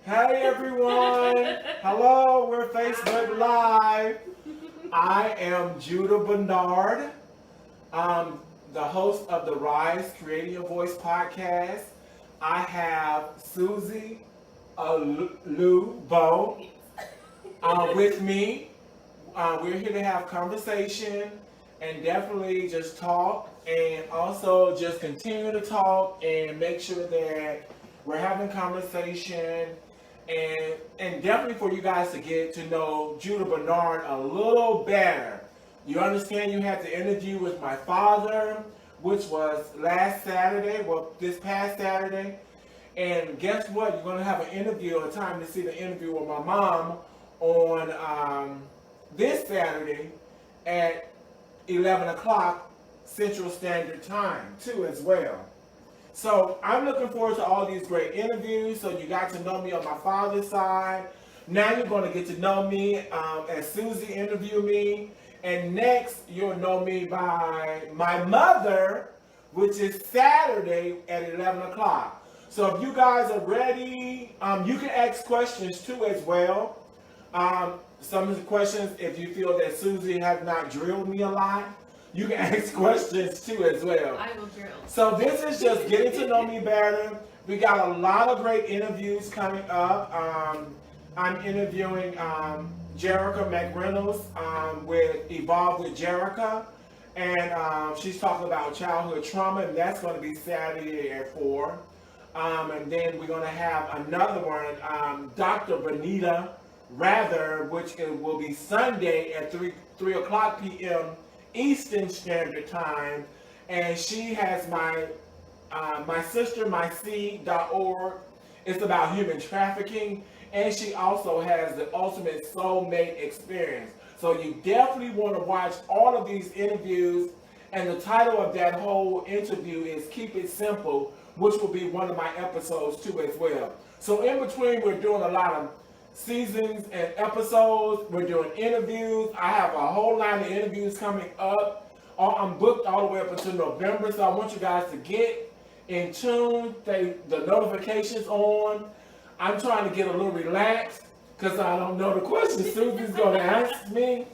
Hey everyone! Hello, we're Facebook Live. I am Judah Bernard, the host of the Rise Creating Your Voice podcast. I have Susie Olubo with me. We're here to have conversation and definitely just talk, and also just continue to talk and make sure that we're having conversation, and definitely for you guys to get to know Judah Bernard a little better. You understand you had the interview with my father, which was last Saturday, well, this past Saturday. And guess what? You're going to have an interview, a time to see the interview with my mom on this Saturday at 11 o'clock Central Standard Time, too, as well. So I'm looking forward to all these great interviews. So you got to know me on my father's side. Now you're going to get to know me as Susie interviewed me. And next, you'll know me by my mother, which is Saturday at 11 o'clock. So if you guys are ready, you can ask questions too as well. Some of the questions, if you feel that Susie has not drilled me a lot, you can ask questions too as well. I will drill. So this is just getting to know me better. We got a lot of great interviews coming up. I'm interviewing Jerica McReynolds with Evolve with Jerica. And she's talking about childhood trauma, and that's going to be Saturday at 4. And then we're going to have another one, Dr. Benita Rather, which will be Sunday at 3 o'clock p.m. Eastern Standard Time. And she has my sister, myseed.org. It's about human trafficking. And she also has the Ultimate Soulmate Experience. So you definitely want to watch all of these interviews. And the title of that whole interview is Keep It Simple, which will be one of my episodes too as well. So in between, we're doing a lot of seasons and episodes. We're doing interviews. I have a whole line of interviews coming up. I'm booked all the way up until November, so I want you guys to get in tune, the notifications on. I'm trying to get a little relaxed because I don't know the questions Susie's going to ask me.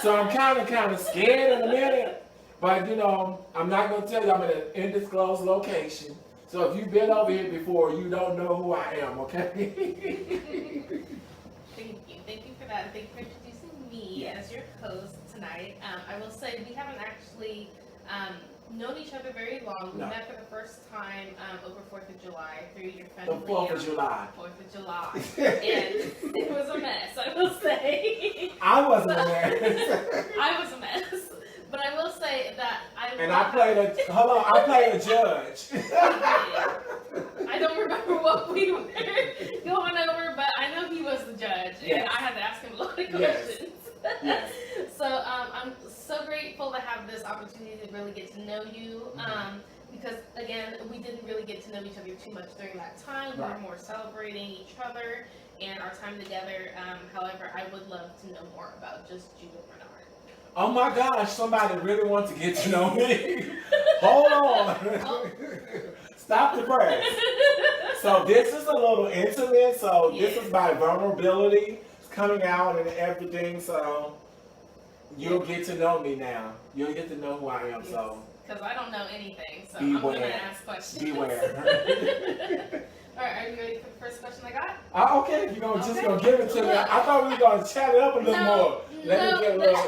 So I'm kind of scared in a minute. But, you know, I'm not going to tell you I'm in an undisclosed location. So if you've been over here before, you don't know who I am, okay? Thank you for that. Thank you for introducing me as your host tonight. I will say we haven't actually known each other very long. We met for the first time over 4th of July through your family. The 4th of July. 4th of July. And it was a mess, I will say. I wasn't a mess. I was a mess. But I will say that I played a judge. I don't remember what we were going over, but I know he was the judge, and I had to ask him a lot of questions. Yes. So I'm so grateful to have this opportunity to really get to know you, because again, we didn't really get to know each other too much during that time. We were more celebrating each other and our time together. However, I would love to know more about just Judah Bernard. Oh my gosh, somebody really wants to get to know me. Hold on. Stop the press. So this is a little intimate. So this is my vulnerability. It's coming out and everything. So you'll get to know me now. You'll get to know who I am. So because I don't know anything, so beware. I'm going to ask questions. Beware. All right, are you ready for the first question I got? Okay, you're just going to give it to me. I thought we were going to chat it up a little more. Let me get a little,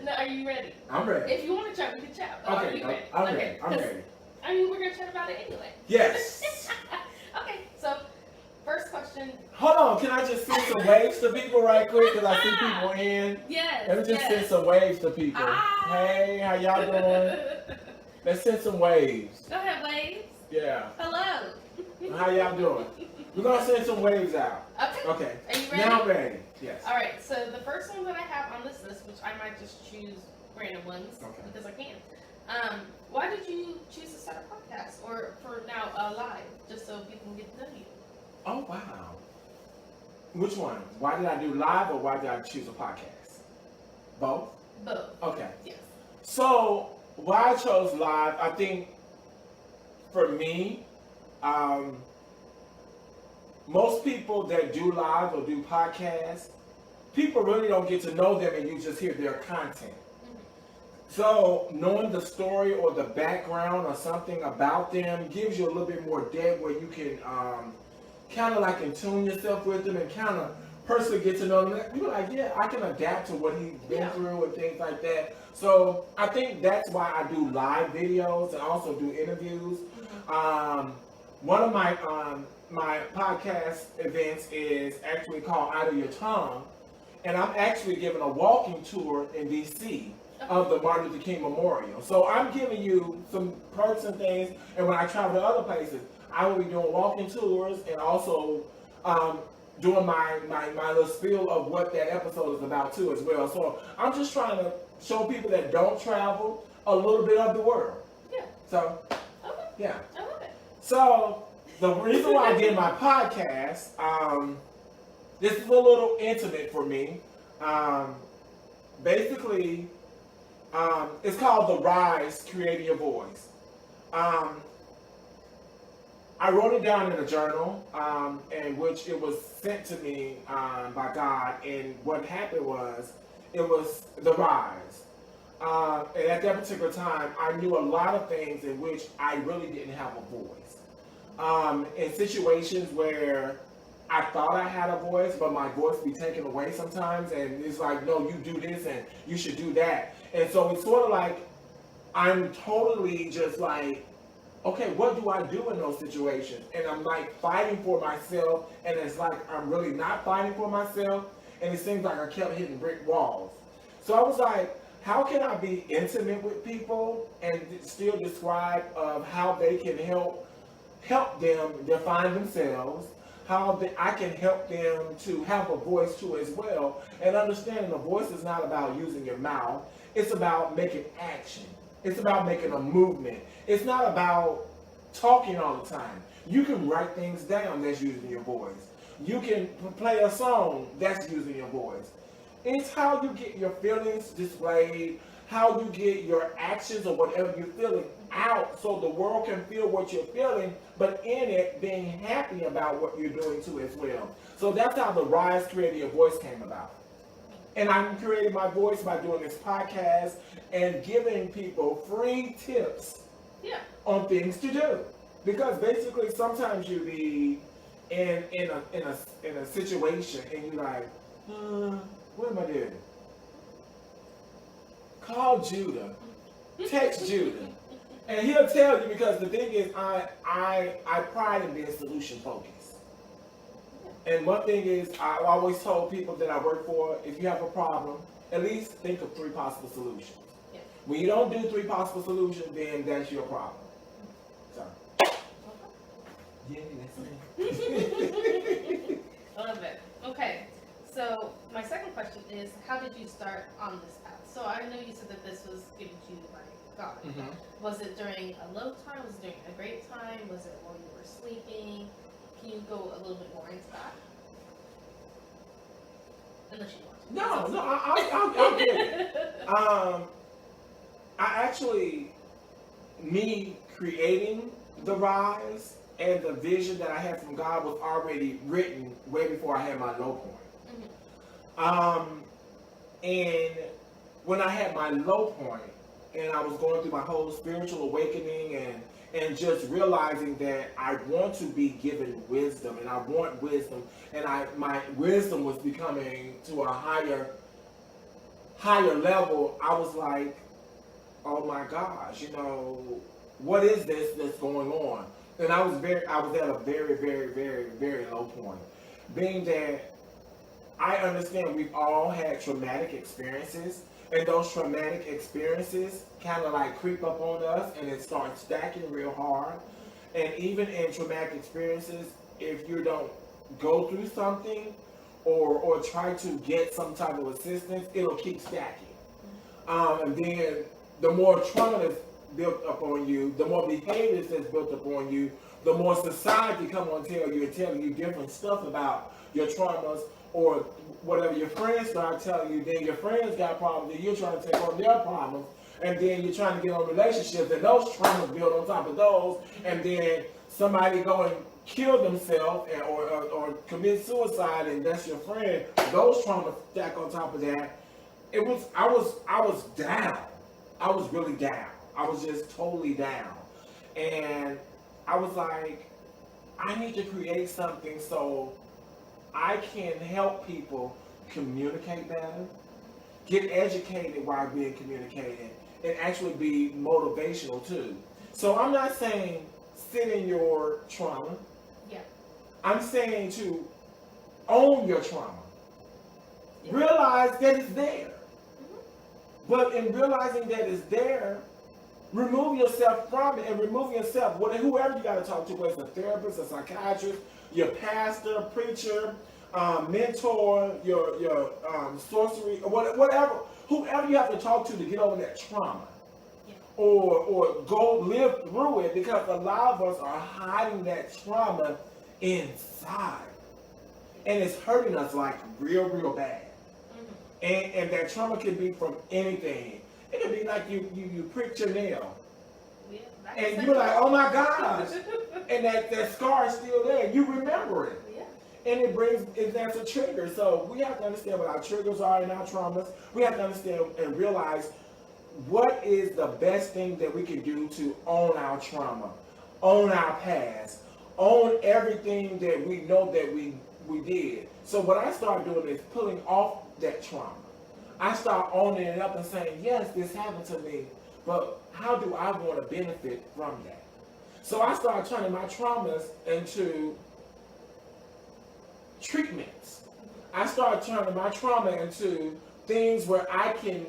No, are you ready? I'm ready. If you want to chat, we can chat. Okay, Are you ready? I'm ready. I'm ready. I mean, we're going to chat about it anyway. Yes. Okay, so first question. Hold on, can I just send some waves to people right quick? Because I see people in. Yes. Let me just send some waves to people. Hey, how y'all doing? Let's send some waves. Go ahead, waves. Yeah. Hello. How y'all doing? We're going to send some waves out. Okay. Okay. Are you ready? Now I'm ready. Yes. All right, so the first one that I have on this list, which I might just choose random ones because I can. Why did you choose to start a podcast, or for now live, just so people can get to know you? Oh, wow. Which one? Why did I do live, or why did I choose a podcast? Both? Both. Okay. Yes. So, why I chose live, I think for me, most people that do live or do podcasts, people really don't get to know them and you just hear their content. So knowing the story or the background or something about them gives you a little bit more depth where you can kind of like in tune yourself with them and kind of personally get to know them. You're like, yeah, I can adapt to what he's been through and things like that. So I think that's why I do live videos and also do interviews. One of my podcast events is actually called Out of Your Tongue, and I'm actually giving a walking tour in DC of the Martin Luther King Memorial. So I'm giving you some perks and things, and when I travel to other places, I will be doing walking tours and also doing my little spiel of what that episode is about too as well. So I'm just trying to show people that don't travel a little bit of the world. Yeah. So, yeah. I love it. So the reason why I did my podcast, this is a little intimate for me. Basically, it's called The Rise, Creating Your Voice. I wrote it down in a journal, in which it was sent to me by God, and what happened was, it was The Rise. And at that particular time, I knew a lot of things in which I really didn't have a voice. In situations where I thought I had a voice, but my voice be taken away sometimes, and it's like, no, you do this and you should do that. And so it's sort of like, I'm totally just like, okay, what do I do in those situations? And I'm like fighting for myself, and it's like I'm really not fighting for myself, and it seems like I kept hitting brick walls. So I was like, how can I be intimate with people and still describe of how they can help them define themselves, how I can help them to have a voice too as well, and understanding a voice is not about using your mouth, it's about making action. It's about making a movement. It's not about talking all the time. You can write things down that's using your voice. You can play a song that's using your voice. It's how you get your feelings displayed, how you get your actions or whatever you're feeling out so the world can feel what you're feeling, but in it being happy about what you're doing too as well. So that's how the Rise Creating Your Voice came about. And I'm creating my voice by doing this podcast and giving people free tips on things to do. Because basically sometimes you be in a situation and you're like, what am I doing? Call Judah. Text Judah. And he'll tell you, because the thing is I pride in being solution focused. And one thing is, I always told people that I work for, if you have a problem, at least think of 3 possible solutions. Yeah. When you don't do 3 possible solutions, then that's your problem. So. Yeah, that's it. I love it. Okay, so my second question is, how did you start on this path? So I know you said that this was given to you by God. Mm-hmm. Was it during a low time? Was it during a great time? Was it while you were sleeping? Can you go a little bit more into that? Unless you want to. No, I'll get it. I actually, me creating The Rise and the vision that I had from God was already written way before I had my low point. Mm-hmm. And when I had my low point, and I was going through my whole spiritual awakening and just realizing that I want to be given wisdom, and I want wisdom, and my wisdom was becoming to a higher level. I was like, oh my gosh, what is this that's going on? And I was at a very, very, very, very low point. Being that I understand we've all had traumatic experiences, and those traumatic experiences kind of like creep up on us, and it starts stacking real hard. And even in traumatic experiences, if you don't go through something or try to get some type of assistance, it'll keep stacking. And then the more trauma that's built upon you, the more behaviors that's built upon you, the more society come on telling you different stuff about your traumas, or whatever your friends start telling you, then your friends got problems, and you're trying to take on their problems, and then you're trying to get on relationships, and those traumas build on top of those, and then somebody go and kill themselves or commit suicide, and that's your friend, those traumas stack on top of that. I was down. I was really down. I was just totally down. And I was like, I need to create something so I can help people communicate better, get educated while being communicated, and actually be motivational too. So I'm not saying sit in your trauma. Yeah. I'm saying to own your trauma. Yeah. Realize that it's there. But in realizing that it's there, remove yourself from it and remove yourself. Whoever you got to talk to, whether it's a therapist, a psychiatrist, your pastor, preacher, mentor, your sorcery, whatever, whoever you have to talk to get over that trauma. Yeah. Or go live through it, because a lot of us are hiding that trauma inside. And it's hurting us like real, real bad. And that trauma can be from anything. It could be like you pricked your nail. Yeah, And you're like, oh my gosh. And that scar is still there. You remember it. Yeah. And that's a trigger. So we have to understand what our triggers are in our traumas. We have to understand and realize what is the best thing that we can do to own our trauma, own our past, own everything that we know that we did. So what I started doing is pulling off that trauma. I start owning it up and saying, yes, this happened to me, but how do I want to benefit from that? So I started turning my traumas into treatments. I started turning my trauma into things where I can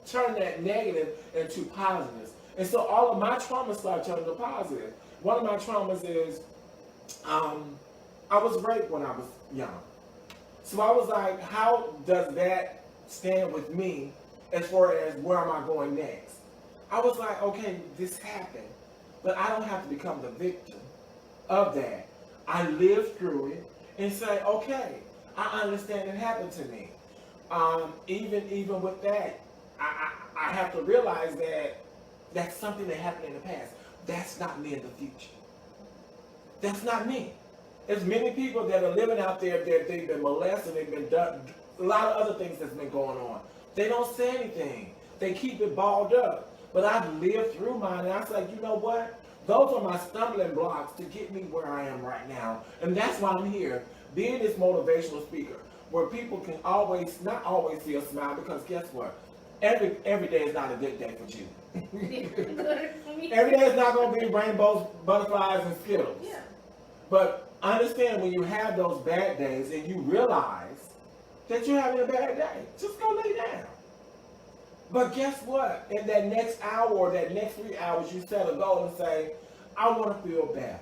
turn that negative into positives. And so all of my traumas started turning to positive. One of my traumas is I was raped when I was young. So I was like, how does that stand with me as far as where am I going next? I was like, okay, this happened, but I don't have to become the victim of that. I lived through it and say, okay, I understand it happened to me. Even with that, I have to realize that that's something that happened in the past. That's not me in the future. That's not me. There's many people that are living out there that they've been molested, they've been done, a lot of other things that's been going on. They don't say anything. They keep it balled up. But I've lived through mine, and I was like, you know what? Those are my stumbling blocks to get me where I am right now. And that's why I'm here, being this motivational speaker, where people can not always see a smile, because guess what? Every day is not a good day for you. Every day is not going to be rainbows, butterflies, and Skittles. Yeah. But understand, when you have those bad days and you realize that you're having a bad day, just go lay down. But guess what? In that next hour or that next 3 hours, you set a goal and say, I want to feel better.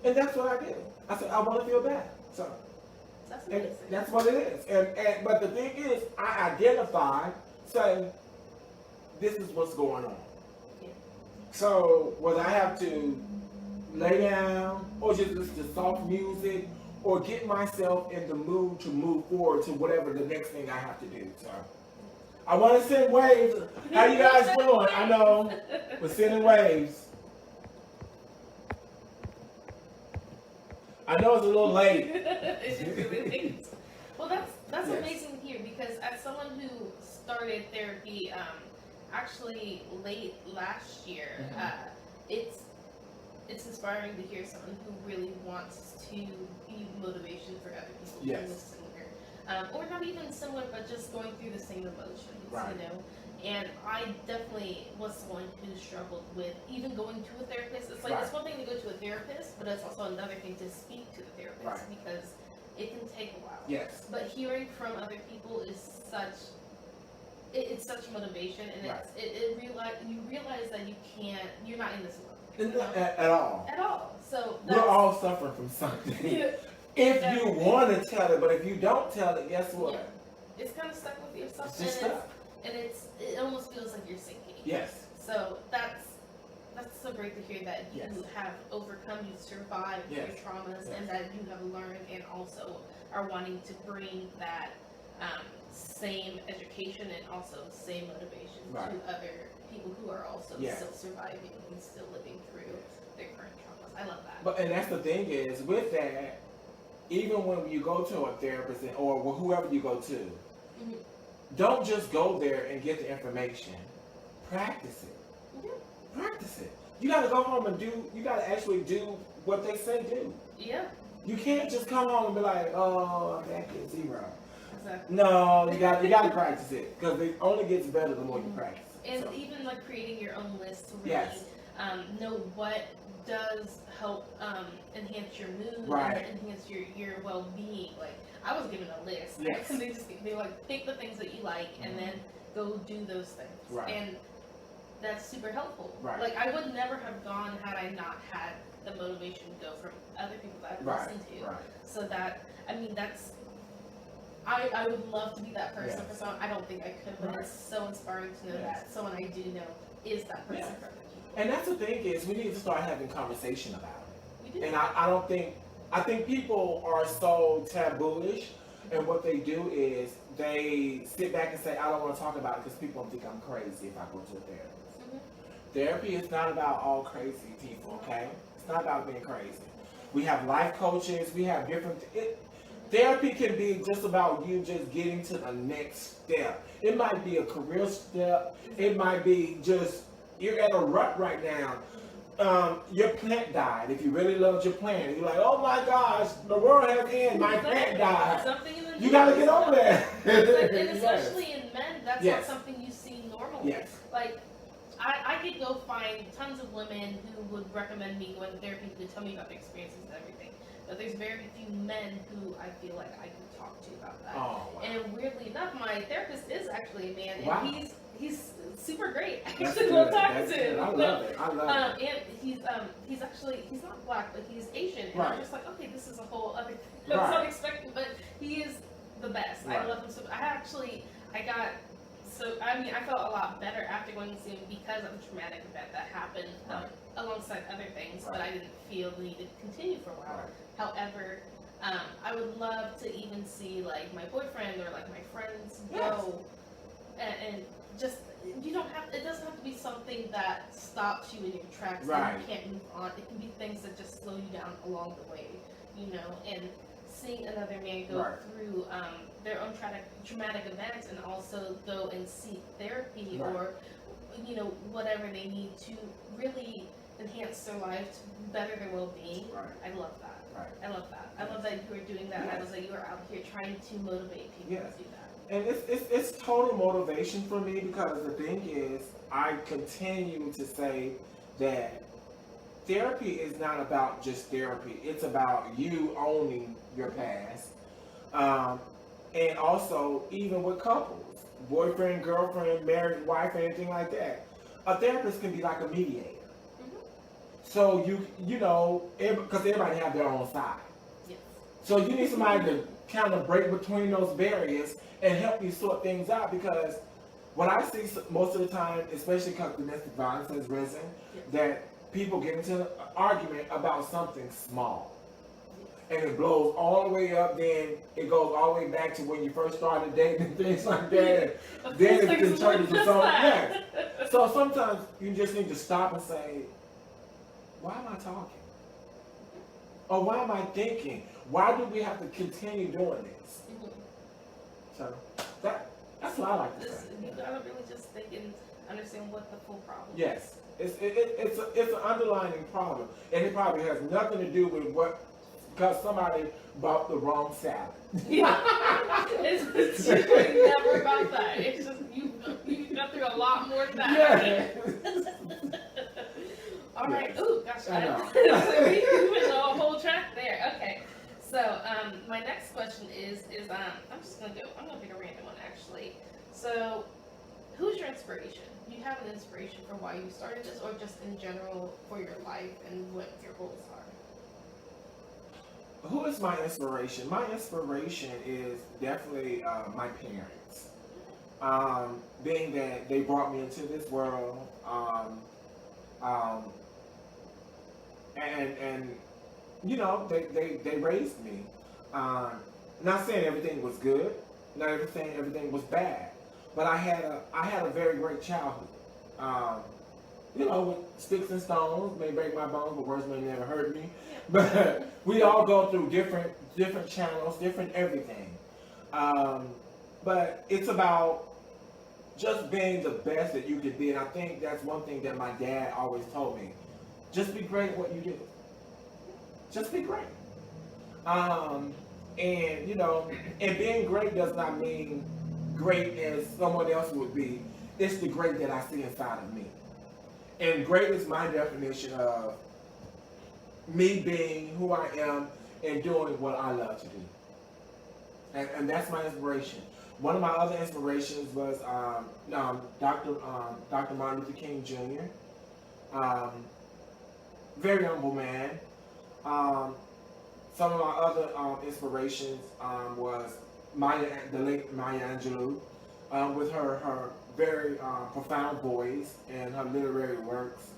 And that's what I did. I said, I want to feel better. So that's what it is. But the thing is, I identified, saying, this is what's going on. Yeah. So whether I have to lay down or just listen to soft music or get myself in the mood to move forward to whatever the next thing I have to do. So I want to send waves. How you guys doing? I know we're sending waves. I know it's a little late. It's just really late. Well, that's Yes. amazing to hear, because as someone who started therapy actually late last year, it's inspiring to hear someone who really wants to be motivation for other people Yes. doing similar, or not even similar, but just going through the same emotions, Right. you know. And I definitely was someone who struggled with even going to a therapist. It's like, Right. it's one thing to go to a therapist, but it's also another thing to speak to the therapist, Right. because it can take a while. Yes. But hearing from other people is it's such motivation, and Right. you realize that you're not in this alone. You know? At all. At all. So We're all suffering from something. If you want to tell it, but if you don't tell it, guess what? Yeah. It's kind of stuck with yourself, It's just stuck. and it almost feels like you're sinking. Yes. So that's so great to hear that you Yes. have overcome, you survived Yes. your traumas, Yes. and that you have learned, and also are wanting to bring that same education and also same motivation Right. to other people who are also Yes. still surviving and still living through their current traumas. I love that. But and that's the thing is with that, even when you go to a therapist or whoever you go to, Mm-hmm. don't just go there and get the information. Practice it. Mm-hmm. Practice it. You got to go home and you got to actually do what they say do. Yeah. You can't just come home and be like, oh, that is 0. Exactly. No, you got to practice it because it only gets better the more you practice. And So, even like creating your own list to really yes. Know what does help enhance your mood Right. and enhance your well-being. Like I was given a list, Yes. and they like pick the things that you like and then go do those things. Right. And that's super helpful. Right. Like I would never have gone had I not had the motivation to go from other people that I've Right. listened to. Right. So that that's. I would love to be that person Yes. for someone. I don't think I could, but Right. it's so inspiring to know Yes. that someone I do know is that person Yeah. for other people. And that's the thing is we need to start having conversation about it. We do. And I think people are so tabooish, and what they do is they sit back and say, I don't want to talk about it because people think I'm crazy if I go to a therapist. Mhm. Therapy is not about all crazy people, okay? It's not about being crazy. We have life coaches, we have different, therapy can be just about you just getting to the next step. It might be a career step, it might be just, you're at a rut right now. Your plant died. If you really loved your plant, you're like, oh my gosh, the world has ended. My plant died. Something in the You gotta get over that. And especially in men, that's Yes. not something you see normally. Yes. Like, I could go find tons of women who would recommend me going to therapy who could tell me about their experiences and everything. But there's very few men who I feel like I can talk to about that. Oh, wow. And weirdly enough, my therapist is actually a man, and Wow. he's super great. I That's actually love good. talking That's to good. him. I love it. I love it. And he's actually he's not black, but he's Asian, and Right. I'm just like, okay, this is a whole other thing. I was Right. not expecting, but he is the best. I Right. love him so. I felt a lot better after going to see him because of the traumatic event that happened Right. alongside other things, but Right. I didn't feel the need to continue for a while. Right. However, I would love to even see like my boyfriend or like my friends Yes. go and just you don't have it doesn't have to be something that stops you in your tracks Right. and you can't move on. It can be things that just slow you down along the way, and seeing another man go Right. through their own traumatic events and also go and seek therapy Right. or whatever they need to really enhance their life to better their well-being. Right. I love that. Right. I love that. I love that you are doing that. Yes. I love that you are out here trying to motivate people Yes. to do that. And it's total motivation for me because the thing is, I continue to say that therapy is not about just therapy. It's about you owning your past. And also, even with couples, boyfriend, girlfriend, married, wife, anything like that, a therapist can be like a mediator. So because everybody have their own side. Yes. So you need somebody to kind of break between those barriers and help you sort things out, because what I see most of the time, especially because domestic violence has risen, that people get into an argument about something small. And it blows all the way up, then it goes all the way back to when you first started dating and things like that. Then it can turn into something. Yes. So sometimes you just need to stop and say, why am I talking? Or why am I thinking? Why do we have to continue doing this? So that's what I like to say. You gotta really just think and understand what the full problem is. Yes, it's an underlying problem, and it probably has nothing to do with because somebody bought the wrong salad. It's usually never about that. It's just you got through a lot more than that. Yeah. All right. Yes. Ooh, gosh. I know. So we went a whole track there. Okay. So my next question is I'm gonna pick a random one actually. So who's your inspiration? Do you have an inspiration for why you started this, or just in general for your life and what your goals are? Who is my inspiration? My inspiration is definitely my parents. Being that they brought me into this world, and they raised me. Not saying everything was good, not everything was bad, but I had a very great childhood. with sticks and stones may break my bones, but words may never hurt me. But we all go through different channels, different everything. But it's about just being the best that you could be, and I think that's one thing that my dad always told me. Just be great at what you do. Just be great. And and being great does not mean great as someone else would be. It's the great that I see inside of me. And great is my definition of me being who I am and doing what I love to do. And that's my inspiration. One of my other inspirations was Dr. Martin Luther King Jr. Very humble man. Some of my other inspirations was the late Maya Angelou, with her very profound voice and her literary works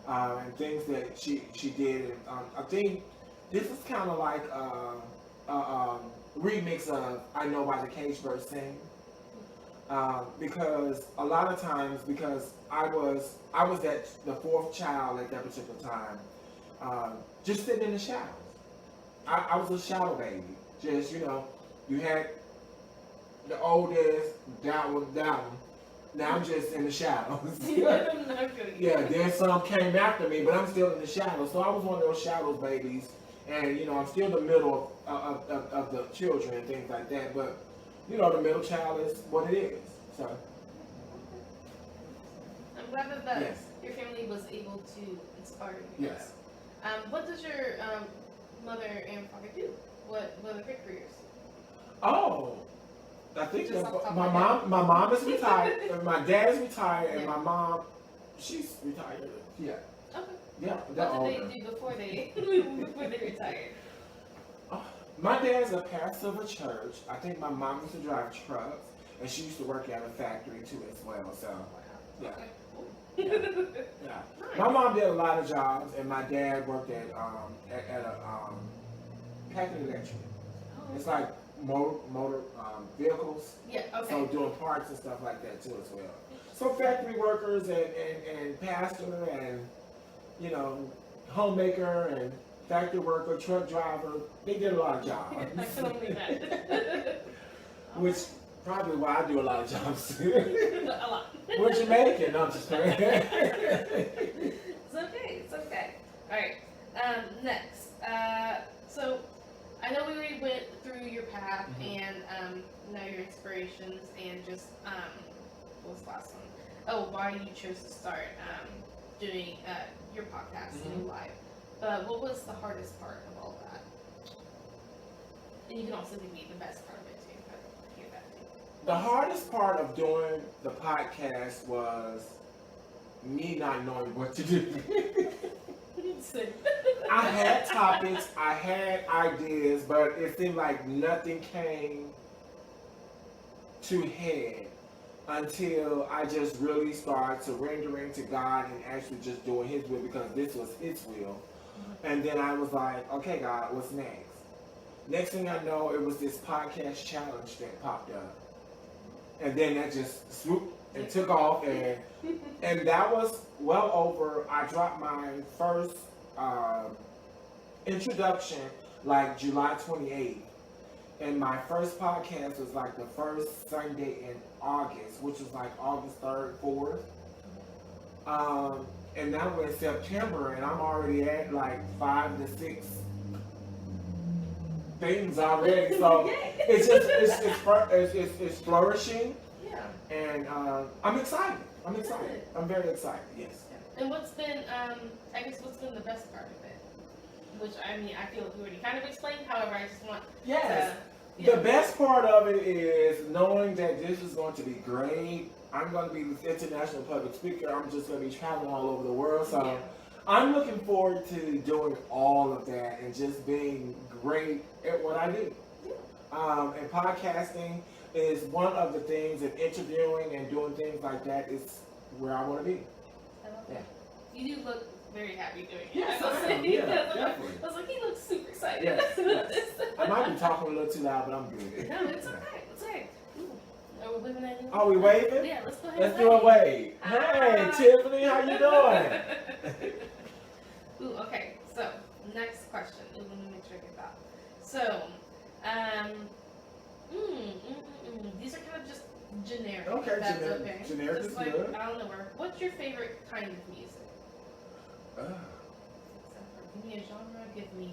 and things that she did. I think this is kind of like a remix of "I Know" by the Cage Bird Sing, because a lot of times, because I was the fourth child at that particular time, just sitting in the shadows. I was a shadow baby. Just you had the oldest down. Now I'm just in the shadows. Yeah, then some came after me, but I'm still in the shadows. So I was one of those shadows babies, and I'm still the middle of the children and things like that. But the middle child is what it is. So I'm glad that yes. Your family was able to inspire you. Yes. What does your mother and father do? What are their careers? Oh, I think my mom is retired, and my dad is retired, and my mom, she's retired. Yeah. Okay. Yeah. What did they do before they retired? My dad's a pastor of a church. I think my mom used to drive trucks, and she used to work at a factory too as well. So, yeah. Okay. Yeah. Yeah. Nice. My mom did a lot of jobs, and my dad worked at a packing electric. Oh, It's like motor vehicles. Yeah. Okay. So doing parts and stuff like that too as well. So factory workers and pastor and homemaker and factory worker, truck driver, they did a lot of jobs. I can only imagine. Which probably why I do a lot of jobs too. A lot. What you making? No, I'm just kidding. It's okay. It's okay. All right. Next. So I know we already went through your path and now your inspirations and just what was the last one? Oh, why you chose to start doing your podcast New Life. What was the hardest part of all that? And you can also give me the best part of it too. If I hear that too. The hardest part of doing the podcast was me not knowing what to do. I had topics, I had ideas, but it seemed like nothing came to head until I just really started surrendering to God and actually just doing His will, because this was His will. And then I was like, okay, God, what's next? Next thing I know, it was this podcast challenge that popped up. And then that just swooped and took off, and that was well over. I dropped my first introduction like July 28th, and my first podcast was like the first Sunday in August, which was like August 3rd, 4th. And now we're in September, and I'm already at like 5 to 6 things already. So it's flourishing. Yeah. And I'm excited. I'm very excited. Yes. And what's been, what's been the best part of it? Which, I mean, I feel like we already kind of explained. However, I just want Yes. to... The best part of it is knowing that this is going to be great. I'm going to be this international public speaker. I'm just going to be traveling all over the world. So I'm looking forward to doing all of that and just being great at what I do. And podcasting is one of the things, and interviewing and doing things like that is where I want to be. I love that. You do look very happy doing it. Yes, I am. Yeah, definitely. I was like, he looks super excited. Yes. I might be talking a little too loud, but I'm good. No, it's okay. It's okay. Are we waving at you? Are we waving? Yeah, let's go ahead. Let's and do a wave. Ah. Hey, Tiffany, how you doing? Ooh, okay. So next question. Ooh, let me make sure I get that. So, these are kind of just generic. Okay, if that's generic. okay. Generic just is like good. I don't know where. What's your favorite kind of music? Give me a genre. Give me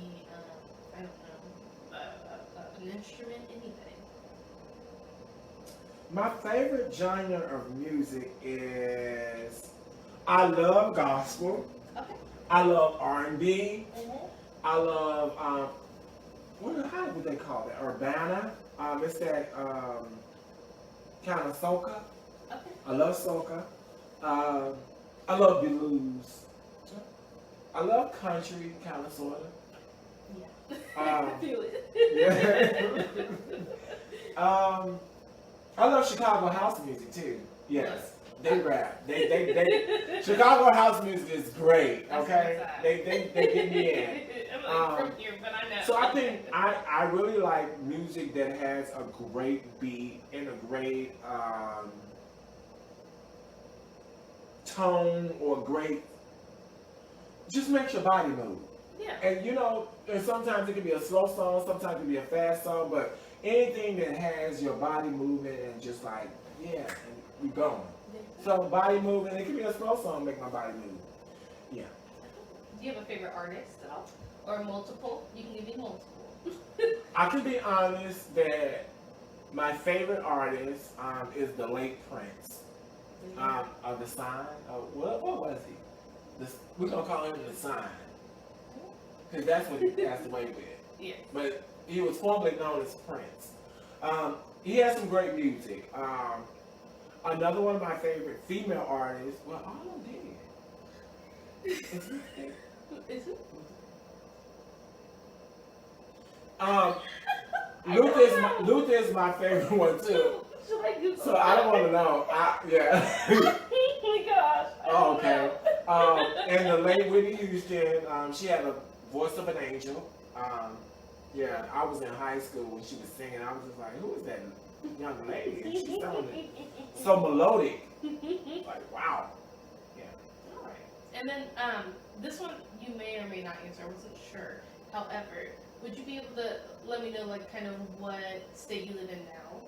I don't know an instrument. Anything. My favorite genre of music is I love gospel. Okay. I love R&B. Mm-hmm. I love how would they call it? Urbana. It's that kind of soca. Okay. I love soca. I love blues. I love country, kind of, sort of. Yeah. Um, I feel it. Yeah. I love Chicago house music too. Yes. They rap. They Chicago house music is great. Okay. They get me in. I'm like from here, but I know. So I think I really like music that has a great beat and a great tone or great just makes your body move. Yeah. And you know, and sometimes it can be a slow song, sometimes it can be a fast song, but anything that has your body moving and just like, yeah, and we going. So body moving, it can be a slow song, make my body move. Yeah. Do you have a favorite artist at all? Or multiple? You can give me multiple. I can be honest that my favorite artist is the late Prince. Of the Sign. What was he? We're gonna call him the Sign. Because that's what he passed away with. Yeah. But he was formerly known as Prince. He has some great music. Another one of my favorite female artists, well, all of them did. Is who? Luther is my favorite one too. Should I Google So I don't want to know. Yeah. Oh my gosh. Oh, okay. And the late Whitney Houston, she had a voice of an angel. Yeah, I was in high school when she was singing. I was just like, who is that young lady? And she sounded so melodic. Like, wow. Yeah. All right. And then this one you may or may not answer. I wasn't sure. However, would you be able to let me know, like, kind of what state you live in now?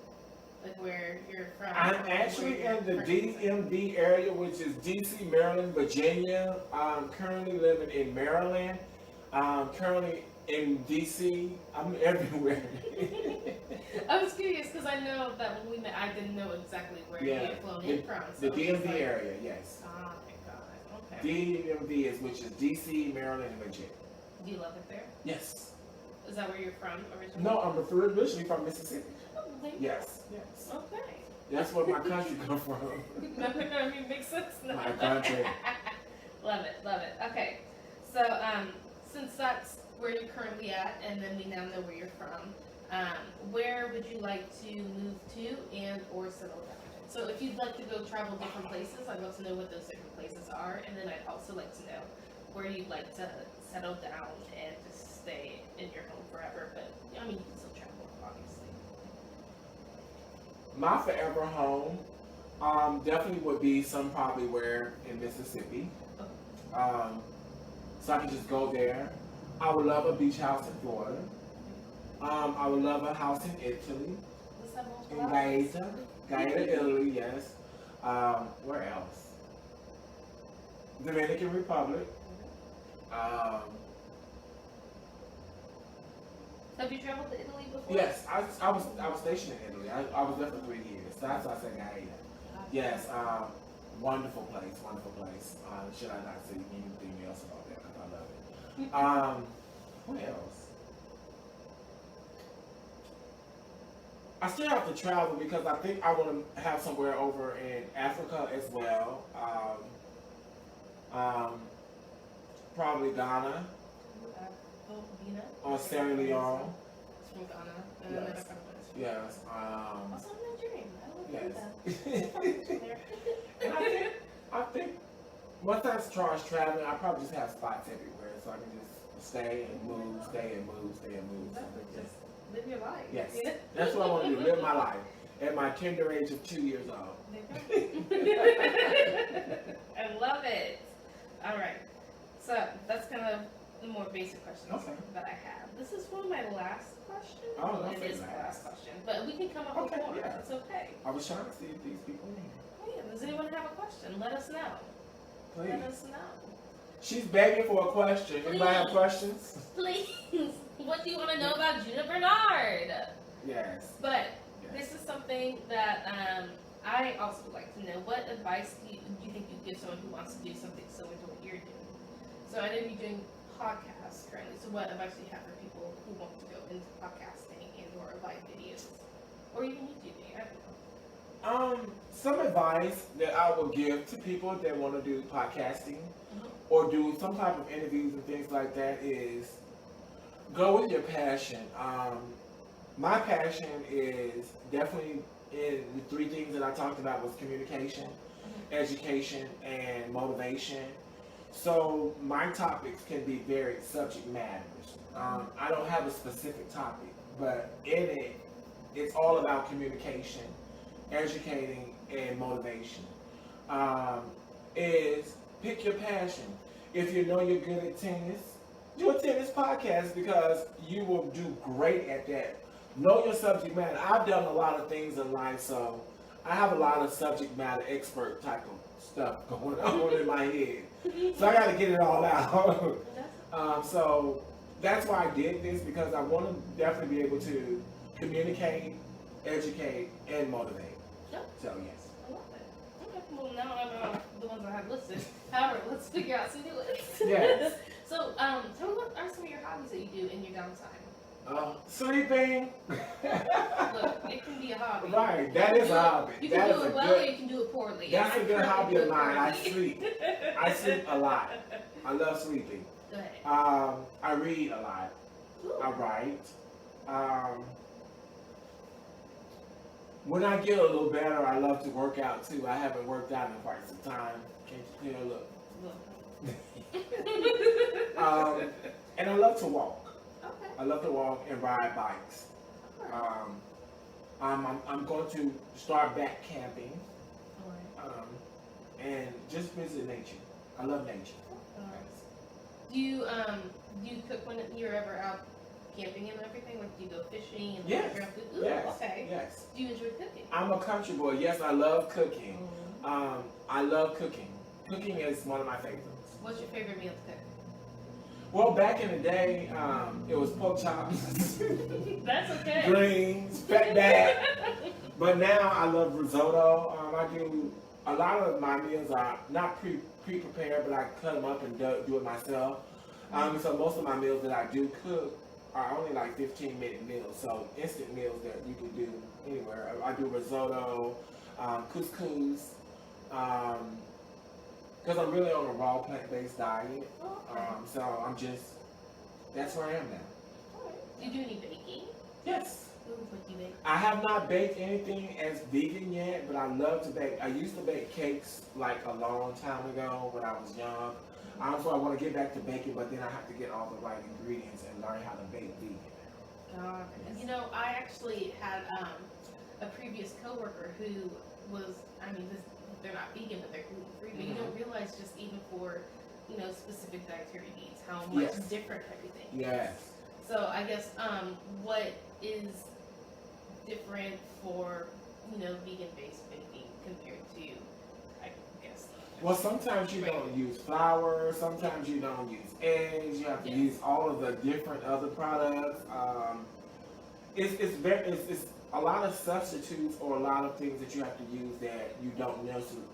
Like, where you're from? I'm actually in the DMV area, which is DC, Maryland, Virginia. I'm currently living in Maryland. Currently in DC. I'm everywhere. I was curious because I know that when we met, I didn't know exactly where you had flown in from. The So DMV area, yes. Oh my god. Okay. DMV is which is DC, Maryland, and Virginia. Do you love it there? Yes. Is that where you're from originally? No, I'm originally from Mississippi. Oh, there you Yes. Yes. go. Okay. That's where my country comes from. I mean, makes sense now. My country. Love it, love it. Okay, so since that's where you're currently at, and then we now know where you're from, where would you like to move to and or settle down? So if you'd like to go travel different places, I'd love to know what those different places are, and then I'd also like to know where you'd like to settle down and just stay in your home forever. But I mean, you can still travel, obviously. My forever home definitely would be probably where in Mississippi. So I can just go there. I would love a beach house in Florida. I would love a house in Italy. Let's have multiple In houses. Gaeta, Italy, yes. Where else? Dominican Republic. Have you traveled to Italy before? Yes, I was stationed in Italy. I was there for 3 years. That's why I said Gaeta. Yes, wonderful place, wonderful place. Should I not say anything else about that because I love it. What else? I still have to travel because I think I want to have somewhere over in Africa as well. Probably Ghana Ghana? or Sierra Leone. It's from Ghana. Yes. Yes. Also Nigerian. Yes. And I think once I start traveling, I probably just have spots everywhere, so I can just stay and move, stay and move, stay and move. Just live your life. Yes, Yeah. that's what I want to do. Live my life. at my tender age of 2 years old. I love it. All right. So that's kind of the more basic questions that I have. This is one of my last questions. Oh, that's it is the last question, but we can come up with more. Yeah. It's okay. I was trying to see if these people knew. Oh, yeah. Does anyone have a question? Let us know. Please. Let us know. She's begging for a question. Anybody have questions? Please. What do you want to know about Judah Bernard? Yes. But this is something that I also would like to know. What advice do you think you'd give someone who wants to do something similar to what you're doing? So I know you're doing podcasts currently. So what advice do you have for people who want to go into podcasting and or live videos? Or even YouTubing? I don't know. Some advice that I will give to people that want to do podcasting or do some type of interviews and things like that is go with your passion. My passion is definitely in the three things that I talked about was communication, education, and motivation. So my topics can be very subject matters. I don't have a specific topic, but in it, it's all about communication, educating, and motivation. Is pick your passion. If you know you're good at tennis, do a tennis podcast because you will do great at that. Know your subject matter. I've done a lot of things in life, so I have a lot of subject matter expert type of stuff going on in my head. So I got to get it all out. So that's why I did this, because I want to definitely be able to communicate, educate, and motivate. Yep. So yes. I love it. Okay. Well, now I know the ones I have listed. However, let's figure out some new ones. Yes. So, tell me, what are some of your hobbies that you do in your downtime? Sleeping. Look, it can be a hobby. Right, that is a hobby. You can do it well or you can do it poorly. That's a good hobby of mine. I sleep. I sleep a lot. I love sleeping. Go ahead. I read a lot. Ooh. I write. When I get a little better, I love to work out too. I haven't worked out in quite some time. Can't you tell? Look. And I love to walk. Okay. I love to walk and ride bikes. I'm going to start back camping. And just visit nature. I love nature. Do you cook when you're ever out camping and everything? Like, do you go fishing and Yes. Ooh, Yes. okay. Yes. Do you enjoy cooking? I'm a country boy. Yes, I love cooking. I love cooking. Cooking is one of my favorites. What's your favorite meal to cook? Well, back in the day, it was pork chops, That's okay. greens, fat back. But now I love risotto. I do a lot of my meals are not pre-prepared, but I cut them up and do it myself. So most of my meals that I do cook are only like 15-minute meals. So instant meals that you can do anywhere. I do risotto, couscous. Because I'm really on a raw plant-based diet. So that's where I am now. Do you do any baking? Yes. What do you bake? I have not baked anything as vegan yet, but I love to bake. I used to bake cakes like a long time ago when I was young. So I want to get back to baking, but then I have to get all the right ingredients and learn how to bake vegan. You know, I actually had a previous coworker who was, they're not vegan, but they're gluten-free. But you don't realize just even for, specific dietary needs, how much different everything is. Yes. So I guess what is different for, vegan-based baking compared to, I guess. Well, sometimes you don't use flour. Sometimes you don't use eggs. You have to use all of the different other products. It's a lot of substitutes or a lot of things that you have to use that you don't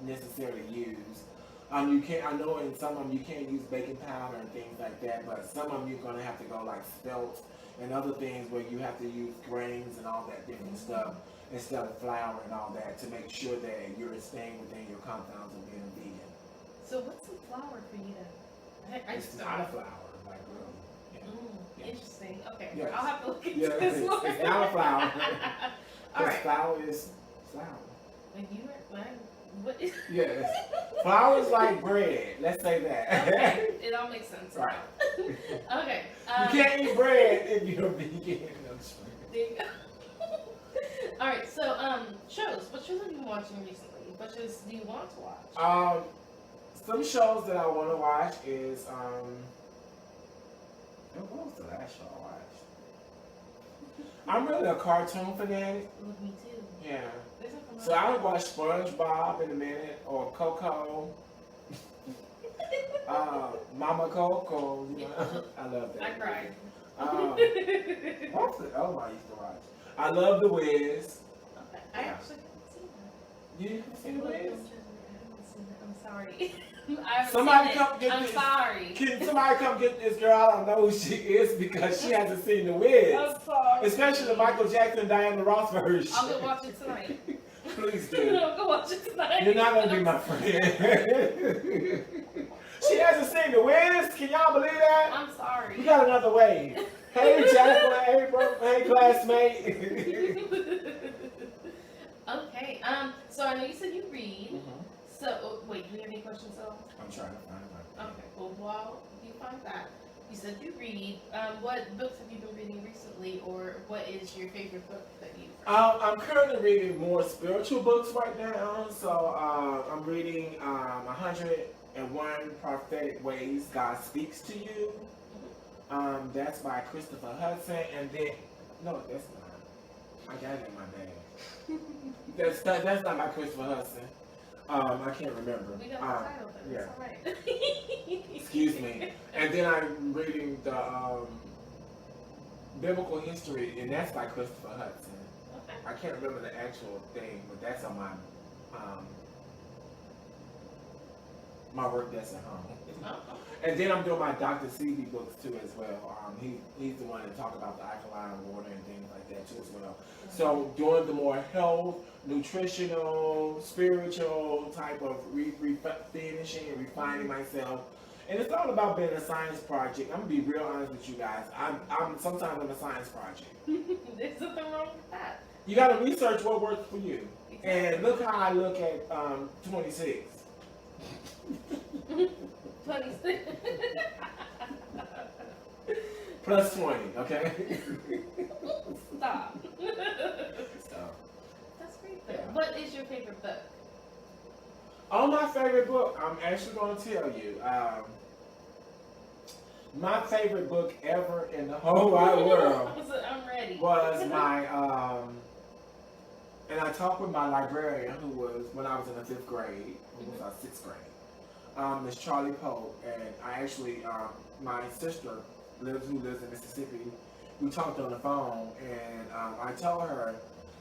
necessarily use. I know in some of them you can't use baking powder and things like that, but some of them you're gonna have to go like spelt and other things where you have to use grains and all that different stuff instead of flour and all that to make sure that you're staying within your confines of being a vegan. So what's some flour for you to? It's not a flour, like really. Yeah. Interesting. Okay, Yes. I'll have to look into this more. It's not a flour. All right. Flour is flour. When you were what is? Yes. Flour is like bread. Let's say that. Okay, it all makes sense. Right. Okay. You can't eat bread if you're vegan. There you go. All right, so shows. What shows have you been watching recently? What shows do you want to watch? Some shows that I want to watch is what was the last show I watched? I'm really a cartoon fanatic. Look, me too. Yeah. There's nothing So I would watch SpongeBob in a minute, or Coco. Mama Coco. You know? I love that. I cried. What's the other one I used to watch? I love The Wiz. Okay. I actually haven't seen that. You haven't seen The Wiz? I haven't seen that. I'm sorry. I haven't Somebody seen come it. get I'm this. sorry. Can somebody come get this girl? I don't know who she is because she hasn't seen The Wiz. I'm sorry. Especially the Michael Jackson, Diana Ross version. I'll go watch it tonight. Please do. I'll go watch it tonight. You're not gonna be my friend. She hasn't seen The Wiz. Can y'all believe that? I'm sorry. We got another wave. Hey, Jacqueline. Hey, bro. Hey, classmate. Okay. So I know you said you read. So wait, do you have any questions at all? I'm trying to find one. Okay. Well, while you find that, you said you read. What books have you been reading recently, or what is your favorite book that you've read? I'm currently reading more spiritual books right now. So I'm reading 101 Prophetic Ways God Speaks to You. That's by Christopher Hudson. And then, no, that's not. I got it in my bag. That's not by Christopher Hudson. I can't remember. We got the title, but yeah. it's all right. Excuse me. And then I'm reading the Biblical History, and that's by Christopher Hudson. Okay. I can't remember the actual thing, but that's on my work desk at home. Oh, And then I'm doing my Dr. Seeley books too as well. He's the one that talk about the alkaline water and things like that too as well. So doing the more health, nutritional, spiritual type of finishing and refining myself. And it's all about being a science project. I'm gonna be real honest with you guys. Sometimes I'm a science project. There's nothing wrong with that. You gotta research what works for you. Exactly. And look how I look at 26. 26. Plus 20, okay? Stop. So, That's great though. Yeah. What is your favorite book? on my favorite book, I'm actually going to tell you. My favorite book ever in the whole wide world I'm ready. was my, and I talked with my librarian who was, when I was in the 5th grade, who was our 6th grade, Miss Charlie Pope, and I actually, my sister who lives in Mississippi, we talked on the phone, and I told her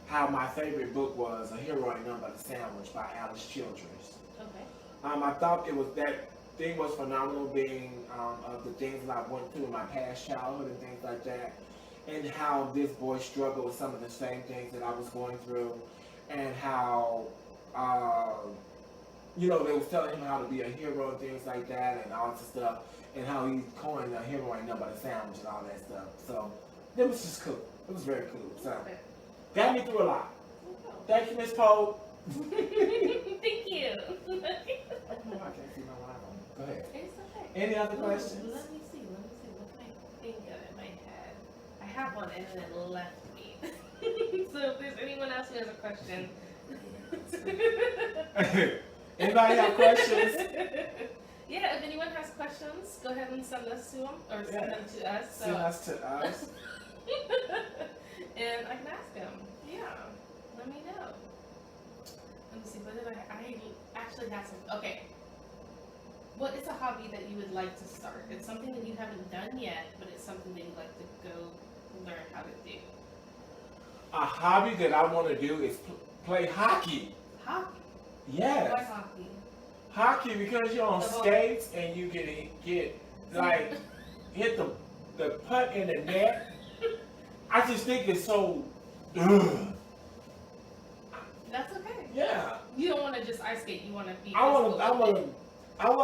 how my favorite book was A Hero Ain't Nothing But a Sandwich by Alice Childress. Okay. I thought that thing was phenomenal, being of the things that I went through in my past childhood and things like that, and how this boy struggled with some of the same things that I was going through, and how, they was telling him how to be a hero and things like that, and all this stuff, and how he coined a hero ain't nothing but a sandwich and all that stuff. So it was just cool. It was very cool. So got me through a lot. Thank you, Miss Pope. Thank you. I can't see my line on. Go ahead. It's okay. Any other questions? Let me see. What can I think of in my head? I have one and then it left me. So if there's anyone else who has a question. Anybody have questions? Yeah, if anyone has questions, go ahead and send us to them or send them to us. So. Send us to us. And I can ask them. Yeah, let me know. Let me see. What did I actually have some? Okay. What is a hobby that you would like to start? It's something that you haven't done yet, but it's something that you'd like to go learn how to do. A hobby that I want to do is play hockey. Hockey. Yes. Why hockey? Hockey, because you're on skates and you can get hit the putt in the net. I just think it's so. That's okay. Yeah. You don't want to just ice skate. You want to be. I want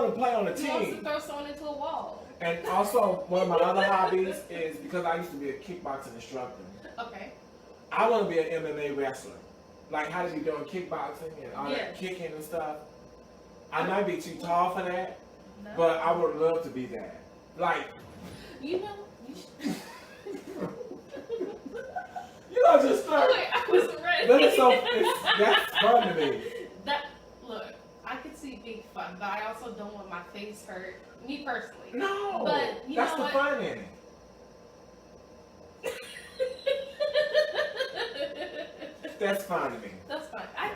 to play on a He wants to team. throw someone into a wall. And also, one of my other hobbies is, because I used to be a kickboxing instructor, Okay. I want to be an MMA wrestler. Like how to be doing kickboxing and all that kicking and stuff. I might be too tall for that, No. but I would love to be that. Like, You know, you should. just start. Oh, wait, I wasn't ready. But that's fun to me. Look, I could see it being fun, but I also don't want my face hurt. Me personally. No, but you that's know the what? fun in it. That's fine to me. That's fine. I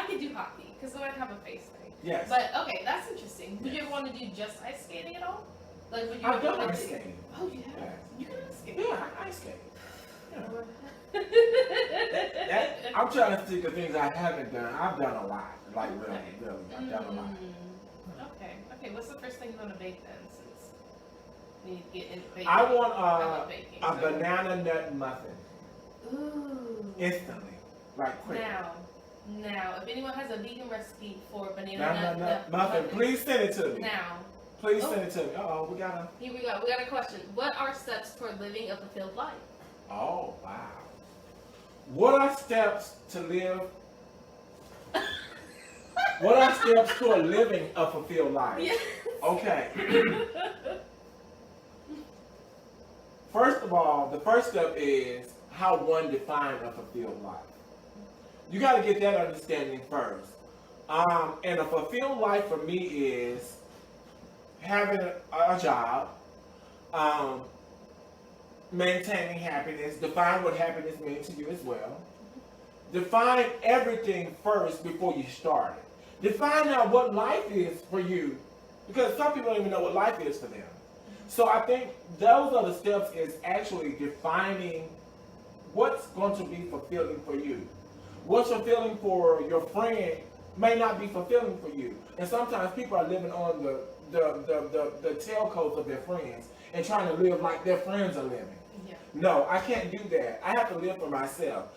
could do hockey because then I'd have a face thing. Yes. But okay, that's interesting. Would you ever want to do just ice skating at all? Like, would you I've ever done want ice to skating. Oh, you have? Yeah. You can ice skate. Yeah, I ice skate. I'm trying to think of things I haven't done. I've done a lot. Like, really. I've done a lot. Okay. What's the first thing you want to bake then? Since you need to get into baking. I want love baking, a banana nut muffin. Ooh. Instantly. Like, quick. Now, if anyone has a vegan recipe for banana nut muffin, please send it to me. Now. Please send it to me. We got Here we go. We got a question. What are steps toward living a fulfilled life? Oh, wow. What are steps to live? What are steps toward living a fulfilled life? Yes. Okay. First of all, the first step is how one defines a fulfilled life. You got to get that understanding first. And a fulfilled life for me is having a job, maintaining happiness, define what happiness means to you as well. Define everything first before you start it. Define out what life is for you, because some people don't even know what life is for them. So I think those are the steps, is actually defining what's going to be fulfilling for you. What's fulfilling for your friend may not be fulfilling for you. And sometimes people are living on the tailcoats of their friends and trying to live like their friends are living. Yeah. No, I can't do that. I have to live for myself.